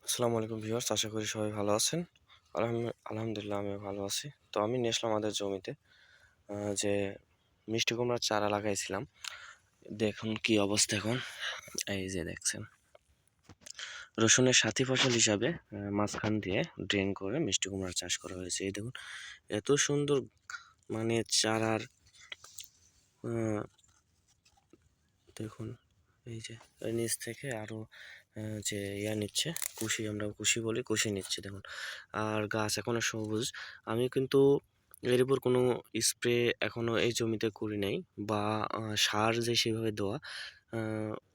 আসসালামু আলাইকুম ভিউয়ার্স, আশা করি সবাই ভালো আছেন। আলহামদুলিল্লাহ আমিও ভালো আছি। তো আমি নিয়ে আসলাম আমাদের জমিতে যে মিষ্টি কুমড়ার চারা লাগাইছিলাম। দেখুন কি অবস্থা এখন। এই যে দেখছেন, রসুনের সাথী ফসল হিসাবে মাঝখান দিয়ে ড্রেন করে মিষ্টি কুমড়ার চাষ করা হয়েছে। এই দেখুন এত সুন্দর, মানে চারার আহ, দেখুন এই যে এর নিচ থেকে আরো যে নিচ্ছে কুশি, আমরা কুশি বলি, কুশি নিচ্ছে দেখুন। আর গাছ এখনো সবুজ। আমি কিন্তু এর উপর কোনো স্প্রে এখনো এই জমিতে করি নাই, বা সার যে সেভাবে দেওয়া।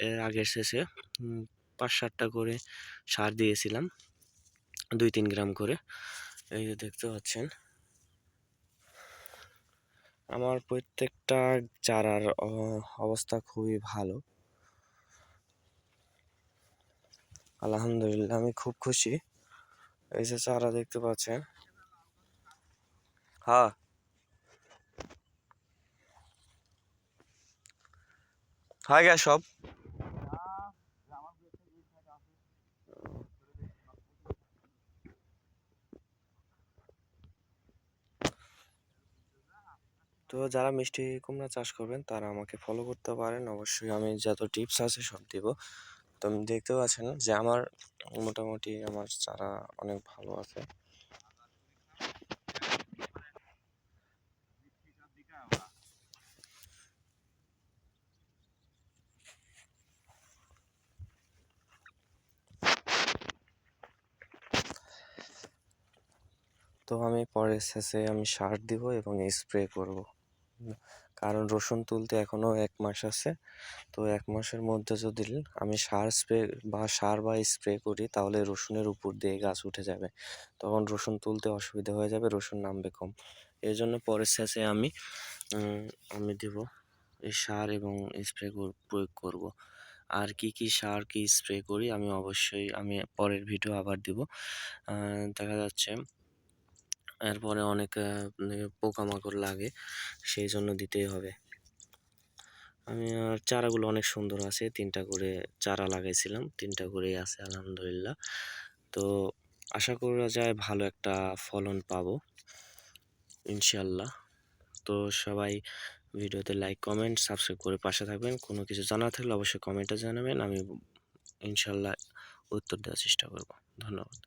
এর আগের শেষে ৫-৭টা করে সার দিয়েছিলাম, ২-৩ গ্রাম করে। এই যে দেখতে পাচ্ছেন আমার প্রত্যেকটা চারার অবস্থা খুবই ভালো। আলহামদুলিল্লাহ আমি খুব খুশি। এই যে চারা দেখতে পাচ্ছেন। হ্যাঁ, হয়ে গেছে সব। তো যারা মিষ্টি কুমড়া চাষ করবেন তারা আমাকে ফলো করতে পারেন অবশ্যই। আমি যত টিপস আছে সব দিব। তো আমি দেখতে পাচ্ছেন যে আমার মোটামুটি আমার চারা অনেক ভালো আছে। তো আমি পরের শেষে আমি সার দিব এবং স্প্রে করব, কারণ রসুন তুলতে এখনো 1 মাস আছে। তো 1 মাসের মধ্যে যদি আমি সার বা স্প্রে করি, তাহলে রসুনের উপর দিয়ে গাছ উঠে যাবে, তখন রসুন তুলতে অসুবিধা হয়ে যাবে, রসুন নামবে কম। এই জন্য পরের শেষে আমি দেব এই সার এবং স্প্রে প্রয়োগ করব। আর কি সার কি স্প্রে করি আমি অবশ্যই আমি পরের ভিডিও আবার দিব। দেখা যাচ্ছে এরপরে অনেক পোকামাকড় লাগে, সেই জন্য দিতেই হবে। আমি আর চারাগুলো অনেক সুন্দর আছে, 3টা করে চারা লাগাইছিলাম, 3টা করেই আছে আলহামদুলিল্লাহ। তো আশা করা যায় ভালো একটা ফলন পাবো ইনশাল্লাহ। তো সবাই ভিডিওতে লাইক, কমেন্ট, সাবস্ক্রাইব করে পাশে থাকবেন। কোনো কিছু জানা থাকলে অবশ্যই কমেন্টে জানাবেন, আমি ইনশাল্লাহ উত্তর দেওয়ার চেষ্টা করব। ধন্যবাদ।